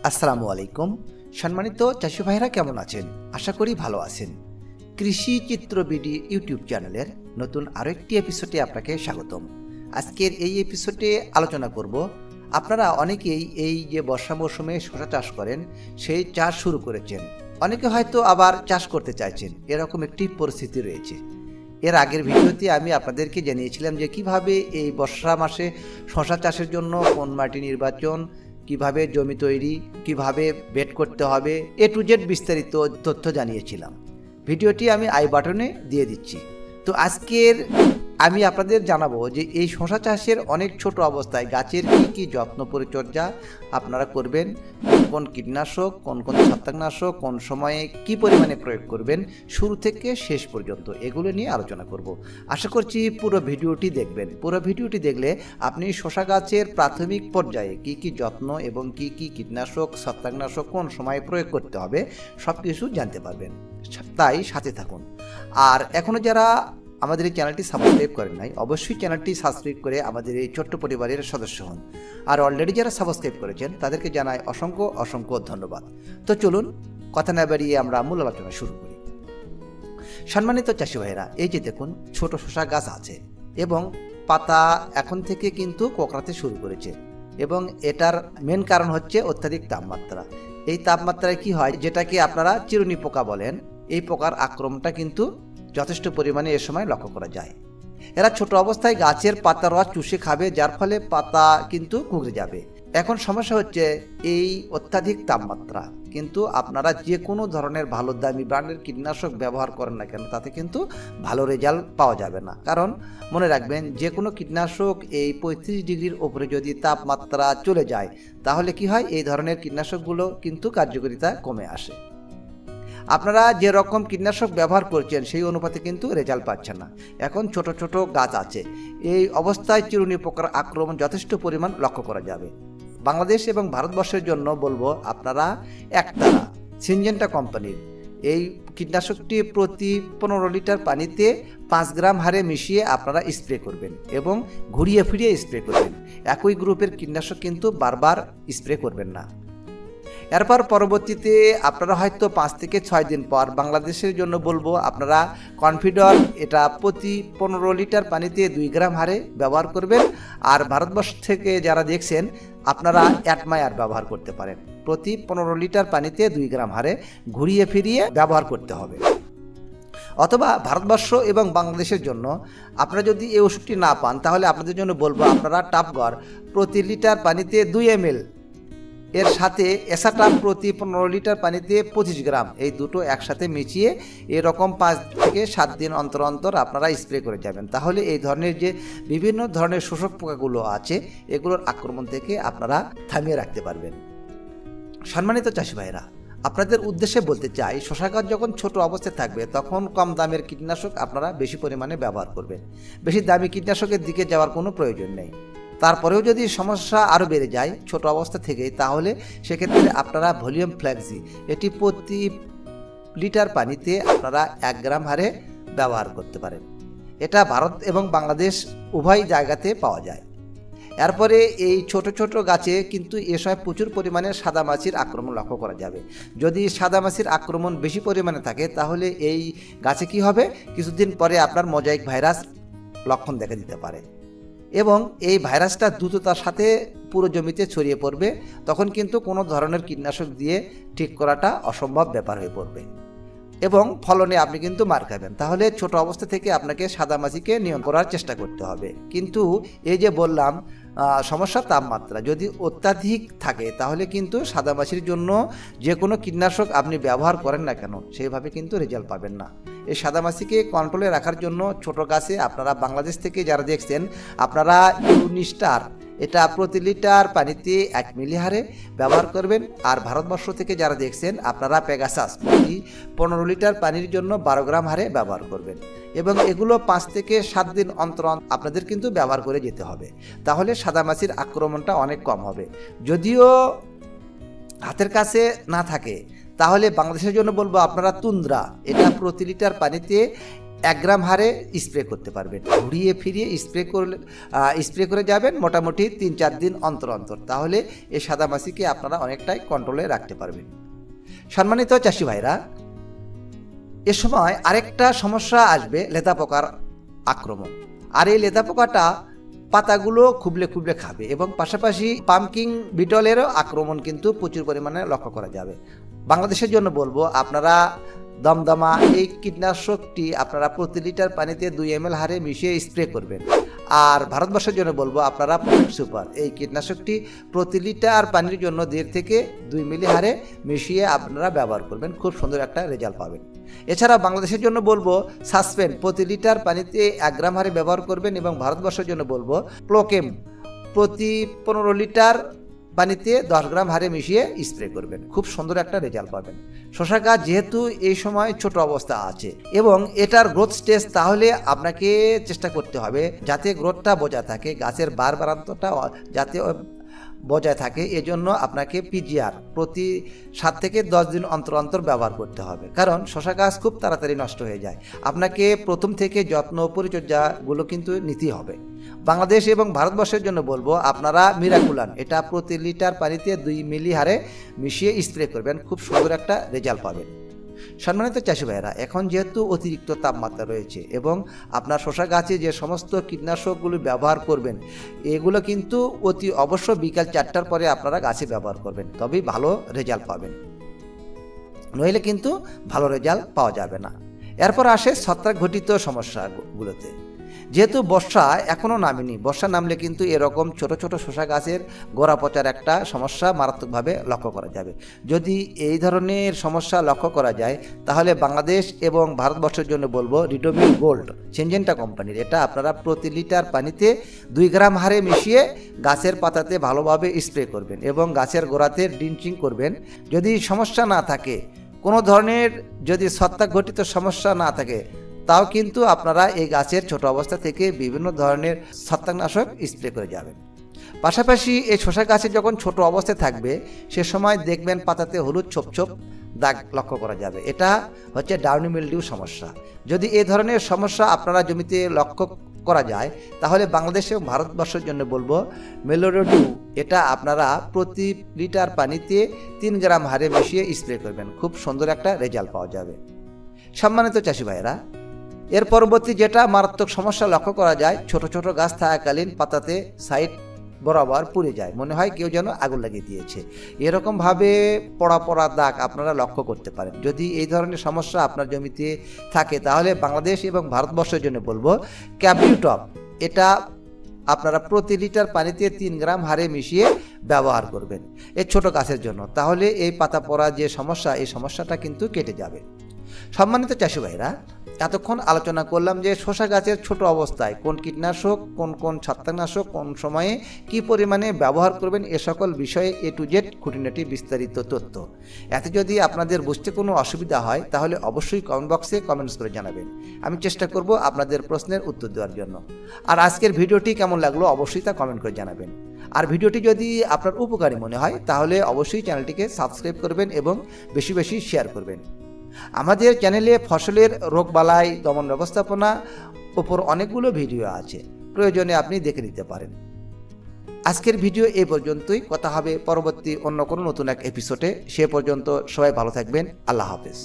আসসালামু আলাইকুম। সম্মানিত চাষি ভাইরা কেমন আছেন? আশা করি ভালো আছেন। কৃষি চিত্র বিডি ইউটিউব চ্যানেলের নতুন আরও একটি এপিসোডে আপনাকে স্বাগতম। আজকের এই এপিসোডে আলোচনা করব, আপনারা অনেকেই এই যে বর্ষা মৌসুমে শসা চাষ করেন সেই চাষ শুরু করেছেন, অনেকে হয়তো আবার চাষ করতে চাইছেন, এরকম একটি পরিস্থিতি রয়েছে। এর আগের ভিডিওতে আমি আপনাদেরকে জানিয়েছিলাম যে কিভাবে এই বর্ষা মাসে শসা চাষের জন্য কোন মাটি নির্বাচন, কিভাবে জমি তৈরি, কিভাবে বেড করতে হবে, এ টু জেড বিস্তারিত তথ্য জানিয়েছিলাম। ভিডিওটি আমি আই বাটনে দিয়ে দিচ্ছি। তো আজকের আমি আপনাদের জানাবো যে এই শসা চাষের অনেক ছোট অবস্থায় গাছের কি যত্ন পরিচর্যা আপনারা করবেন, কোন কীটনাশক, কোন ছত্রাকনাশক কোন সময়ে কি পরিমাণে প্রয়োগ করবেন, শুরু থেকে শেষ পর্যন্ত এগুলো নিয়ে আলোচনা করব। আশা করছি পুরো ভিডিওটি দেখবেন। পুরো ভিডিওটি দেখলে আপনি শসা গাছের প্রাথমিক পর্যায়ে কি যত্ন এবং কি কীটনাশক, ছত্রাকনাশক কোন সময়ে প্রয়োগ করতে হবে সব কিছু জানতে পারবেন। তাই সাথে থাকুন। আর এখনও যারা আমাদের এই চ্যানেলটি সাবস্ক্রাইব করেন নাই, অবশ্যই চ্যানেলটি সাবস্ক্রাইব করে আমাদের এই ছোট্ট পরিবারের সদস্য হন। আর অলরেডি যারা সাবস্ক্রাইব করেছেন তাদেরকে জানাই অসংখ্য ধন্যবাদ। তো চলুন কথা না বাড়িয়ে আমরা মূল আলোচনা শুরু করি। সম্মানিত চাষি ভাইরা, এই যে দেখুন ছোট শসা গাছ আছে এবং পাতা এখন থেকে কিন্তু কোঁকড়াতে শুরু করেছে, এবং এটার মেন কারণ হচ্ছে অত্যাধিক তাপমাত্রা। এই তাপমাত্রায় কি হয়, যেটাকে আপনারা চিরুনি পোকা বলেন, এই পোকার আক্রমণটা কিন্তু যথেষ্ট পরিমাণে এ সময় লক্ষ্য করা যায়। এরা ছোট অবস্থায় গাছের পাতা রস চুষে খাবে, যার ফলে পাতা কিন্তু কুঁকড়ে যাবে। এখন সমস্যা হচ্ছে এই অত্যাধিক তাপমাত্রা, কিন্তু আপনারা যে কোনো ধরনের ভালো দামি ব্র্যান্ডের কীটনাশক ব্যবহার করেন না কেন, তাতে কিন্তু ভালো রেজাল্ট পাওয়া যাবে না। কারণ মনে রাখবেন, যে কোনো কীটনাশক এই 35 ডিগ্রির ওপরে যদি তাপমাত্রা চলে যায়, তাহলে কি হয়, এই ধরনের কীটনাশকগুলো কিন্তু কার্যকারিতা কমে আসে। আপনারা যে রকম কীটনাশক ব্যবহার করছেন সেই অনুপাতে কিন্তু রেজাল্ট পাচ্ছেন না। এখন ছোট ছোট গাছ আছে, এই অবস্থায় চিরুনি পোকার আক্রমণ যথেষ্ট পরিমাণ লক্ষ্য করা যাবে। বাংলাদেশ এবং ভারতবর্ষের জন্য বলবো, আপনারা একতারা সিনজেন্টা কোম্পানির এই কীটনাশকটি প্রতি 15 লিটার পানিতে 5 গ্রাম হারে মিশিয়ে আপনারা স্প্রে করবেন এবং ঘুরিয়ে ফিরিয়ে স্প্রে করবেন। একই গ্রুপের কীটনাশক কিন্তু বারবার স্প্রে করবেন না। এরপর পরবর্তীতে আপনারা হয়তো 5 থেকে 6 দিন পর বাংলাদেশের জন্য বলবো, আপনারা কনফিডর এটা প্রতি 15 লিটার পানিতে 2 গ্রাম হারে ব্যবহার করবেন। আর ভারতবর্ষ থেকে যারা দেখছেন, আপনারা অ্যাটমায়ার ব্যবহার করতে পারেন। প্রতি 15 লিটার পানিতে 2 গ্রাম হারে ঘুরিয়ে ফিরিয়ে ব্যবহার করতে হবে। অথবা ভারতবর্ষ এবং বাংলাদেশের জন্য আপনারা যদি এই ওষুধটি না পান, তাহলে আপনাদের জন্য বলবো, আপনারা টাপগড় প্রতি লিটার পানিতে 2 ml, এর সাথে এসাটাপ প্রতি 15 লিটার পানিতে 25 গ্রাম, এই দুটো একসাথে মিশিয়ে এরকম 5 থেকে 7 দিন অন্তর অন্তর আপনারা স্প্রে করে যাবেন। তাহলে এই ধরনের যে বিভিন্ন ধরনের শোষক পোকাগুলো আছে, এগুলোর আক্রমণ থেকে আপনারা থামিয়ে রাখতে পারবেন। সম্মানিত চাষি ভাইরা, আপনাদের উদ্দেশ্যে বলতে চাই, শসা গাছ যখন ছোট অবস্থায় থাকবে তখন কম দামের কীটনাশক আপনারা বেশি পরিমাণে ব্যবহার করবেন। বেশি দামি কীটনাশকের দিকে যাওয়ার কোনো প্রয়োজন নেই। তারপরেও যদি সমস্যা আরও বেড়ে যায় ছোট অবস্থা থেকেই, তাহলে সেক্ষেত্রে আপনারা ভলিউম ফ্ল্যাক্সি এটি প্রতি লিটার পানিতে আপনারা 1 গ্রাম হারে ব্যবহার করতে পারেন। এটা ভারত এবং বাংলাদেশ উভয় জায়গাতে পাওয়া যায়। এরপরে এই ছোট ছোট গাছে কিন্তু এ সময় প্রচুর পরিমাণে সাদামাছির আক্রমণ লক্ষ্য করা যাবে। যদি সাদামাছির আক্রমণ বেশি পরিমাণে থাকে, তাহলে এই গাছে কি হবে, কিছুদিন পরে আপনার মোজাইক ভাইরাস লক্ষণ দেখা দিতে পারে এবং এই ভাইরাসটা দ্রুততার সাথে পুরো জমিতে ছড়িয়ে পড়বে। তখন কিন্তু কোনো ধরনের কীটনাশক দিয়ে ঠিক করাটা অসম্ভব ব্যাপার হয়ে পড়বে এবং ফলনে আপনি কিন্তু মার খাবেন। তাহলে ছোট অবস্থা থেকে আপনাকে সাদামাছিকে নিয়ন্ত্রণ করার চেষ্টা করতে হবে। কিন্তু এই যে বললাম, সমস্যা তাপমাত্রা যদি অত্যাধিক থাকে, তাহলে কিন্তু সাদামাছির জন্য যে কোনো কীটনাশক আপনি ব্যবহার করেন না কেন, সেইভাবে কিন্তু রেজাল্ট পাবেন না। এই সাদামাছিকে কন্ট্রোলে রাখার জন্য ছোট গাছে আপনারা বাংলাদেশ থেকে যারা দেখছেন, আপনারা ইউনিস্টার এটা প্রতি লিটার পানিতে 1 মিলি হারে ব্যবহার করবেন। আর ভারতবর্ষ থেকে যারা দেখছেন, আপনারা পেগাসাস প্রতি 15 লিটার পানির জন্য 12 গ্রাম হারে ব্যবহার করবেন এবং এগুলো 5 থেকে 7 দিন অন্তর আপনাদের কিন্তু ব্যবহার করে যেতে হবে। তাহলে সাদামাছির আক্রমণটা অনেক কম হবে। যদিও হাতের কাছে না থাকে, তাহলে বাংলাদেশের জন্য বলবো, আপনারা তুন্দ্রা এটা প্রতি লিটার পানিতে 1 গ্রাম হারে স্প্রে করতে পারবেন। ঘুরিয়ে ফিরিয়ে স্প্রে করে যাবেন মোটামুটি 3-4 দিন অন্তর অন্তর, তাহলে এই সাদামাছিকে আপনারা অনেকটাই কন্ট্রোলে রাখতে পারবেন। সম্মানিত চাষি ভাইরা, এ সময় আরেকটা সমস্যা আসবে, লেদা পোকার আক্রমণ। আর এই লেদা পোকাটা পাতাগুলো খুবলে খুবলে খাবে এবং পাশাপাশি পাম্পকিন বিটলেরও আক্রমণ কিন্তু প্রচুর পরিমাণে লক্ষ্য করা যাবে। বাংলাদেশের জন্য বলবো, আপনারা দমদমা এই কীটনাশকটি আপনারা প্রতি লিটার পানিতে 2 ml হারে মিশিয়ে স্প্রে করবেন। আর ভারতবর্ষের জন্য বলবো, আপনারা প্রোটেক্ট সুপার এই কীটনাশকটি প্রতি লিটার পানির জন্য 1.5 থেকে 2 মিলি হারে মিশিয়ে আপনারা ব্যবহার করবেন, খুব সুন্দর একটা রেজাল্ট পাবেন। এছাড়া বাংলাদেশের জন্য বলবো, সাসপেন্ড প্রতি লিটার পানিতে 1 গ্রাম হারে ব্যবহার করবেন এবং ভারতবর্ষের জন্য বলবো, ক্লোকেম প্রতি 15 লিটার পানিতে 10 গ্রাম হারে মিশিয়ে স্প্রে করবেন, খুব সুন্দর একটা রেজাল্ট পাবেন। শশা গাছ যেহেতু এই সময় ছোট অবস্থা আছে এবং এটার গ্রোথ স্টেজ, তাহলে আপনাকে চেষ্টা করতে হবে যাতে গ্রোথটা বজায় থাকে, গাছের বাড়ান্তটা যাতে বজায় থাকে। এজন্য আপনাকে পিজিআর প্রতি 7 থেকে 10 দিন অন্তর অন্তর ব্যবহার করতে হবে, কারণ শশা গাছ খুব তাড়াতাড়ি নষ্ট হয়ে যায়। আপনাকে প্রথম থেকে যত্ন পরিচর্যাগুলো কিন্তু নিতেই হবে। বাংলাদেশ এবং ভারতবর্ষের জন্য বলবো, আপনারা মিরাকুলান এটা প্রতি লিটার পানিতে 2 মিলি হারে মিশিয়ে স্প্রে করবেন, খুব সুন্দর একটা রেজাল্ট পাবেন। সম্মানিত চাষি ভাইয়েরা, এখন যেহেতু অতিরিক্ত তাপমাত্রা রয়েছে এবং আপনার শশা গাছে যে সমস্ত কীটনাশকগুলো ব্যবহার করবেন, এগুলো কিন্তু অতি অবশ্য বিকাল 4টার পরে আপনারা গাছে ব্যবহার করবেন, তবেই ভালো রেজাল্ট পাবেন, নইলে কিন্তু ভালো রেজাল্ট পাওয়া যাবে না। এরপর আসে ছত্রাক ঘটিত সমস্যাগুলোতে। যেহেতু বর্ষা এখনও নামেনি, বর্ষা নামলে কিন্তু এরকম ছোট ছোট শশা গাছের গোড়া পচার একটা সমস্যা মারাত্মকভাবে লক্ষ্য করা যাবে। যদি এই ধরনের সমস্যা লক্ষ্য করা যায়, তাহলে বাংলাদেশ এবং ভারতবর্ষের জন্য বলবো, রিডোমিল গোল্ড সিনজেন্টা কোম্পানির এটা আপনারা প্রতি লিটার পানিতে 2 গ্রাম হারে মিশিয়ে গাছের পাতাতে ভালোভাবে স্প্রে করবেন এবং গাছের গোড়াতে ড্রিঞ্চিং করবেন। যদি সমস্যা না থাকে, কোনো ধরনের যদি ছত্রাক ঘটিত সমস্যা না থাকে, তাও কিন্তু আপনারা এই গাছের ছোট অবস্থা থেকে বিভিন্ন ধরনের ছত্রাকনাশক স্প্রে করে যাবেন। পাশাপাশি এই শশা গাছে যখন ছোট অবস্থায় থাকবে, সে সময় দেখবেন পাতাতে হলুদ ছোপ ছোপ দাগ লক্ষ্য করা যাবে, এটা হচ্ছে ডাউনি মিলডিউ সমস্যা। যদি এই ধরনের সমস্যা আপনারা জমিতে লক্ষ্য করা যায়, তাহলে বাংলাদেশ এবং ভারতবর্ষের জন্য বলবো, মেলোডিউ এটা আপনারা প্রতি লিটার পানিতে 3 গ্রাম হারে মিশিয়ে স্প্রে করবেন, খুব সুন্দর একটা রেজাল্ট পাওয়া যাবে। সম্মানিত চাষি ভাইয়েরা, এর পরবর্তী যেটা মারাত্মক সমস্যা লক্ষ্য করা যায়, ছোট ছোট গাছ থাকাকালীন পাতাতে সাইড বরাবর পুড়ে যায়, মনে হয় কেউ যেন আগুন লাগিয়ে দিয়েছে, এরকমভাবে পড়া পড়া দাগ আপনারা লক্ষ্য করতে পারেন। যদি এই ধরনের সমস্যা আপনার জমিতে থাকে, তাহলে বাংলাদেশ এবং ভারতবর্ষের জন্য বলবো, ক্যাবিউটপ এটা আপনারা প্রতি লিটার পানিতে 3 গ্রাম হারে মিশিয়ে ব্যবহার করবেন এই ছোট গাছের জন্য, তাহলে এই পাতা পড়া যে সমস্যা, এই সমস্যাটা কিন্তু কেটে যাবে। সম্মানিত চাষি ভাইরা, এতক্ষণ আলোচনা করলাম যে শশা গাছের ছোট অবস্থায় কোন কীটনাশক, কোন ছত্রাকনাশক কোন সময়ে কি পরিমাণে ব্যবহার করবেন, এ সকল বিষয়ে A to Z খুঁটিনাটি বিস্তারিত তথ্য। এতে যদি আপনাদের বুঝতে কোনো অসুবিধা হয়, তাহলে অবশ্যই কমেন্ট বক্সে কমেন্টস করে জানাবেন, আমি চেষ্টা করব আপনাদের প্রশ্নের উত্তর দেওয়ার জন্য। আর আজকের ভিডিওটি কেমন লাগলো অবশ্যই তা কমেন্ট করে জানাবেন। আর ভিডিওটি যদি আপনার উপকারী মনে হয়, তাহলে অবশ্যই চ্যানেলটিকে সাবস্ক্রাইব করবেন এবং বেশি বেশি শেয়ার করবেন। আমাদের চ্যানেলে ফসলের রোগবালাই দমন ব্যবস্থাপনা উপর অনেকগুলো ভিডিও আছে, প্রয়োজনে আপনি দেখে নিতে পারেন। আজকের ভিডিও এই পর্যন্তই, কথা হবে পরবর্তী অন্য কোনো নতুন এক এপিসোডে। সে পর্যন্ত সবাই ভালো থাকবেন, আল্লাহ হাফেজ।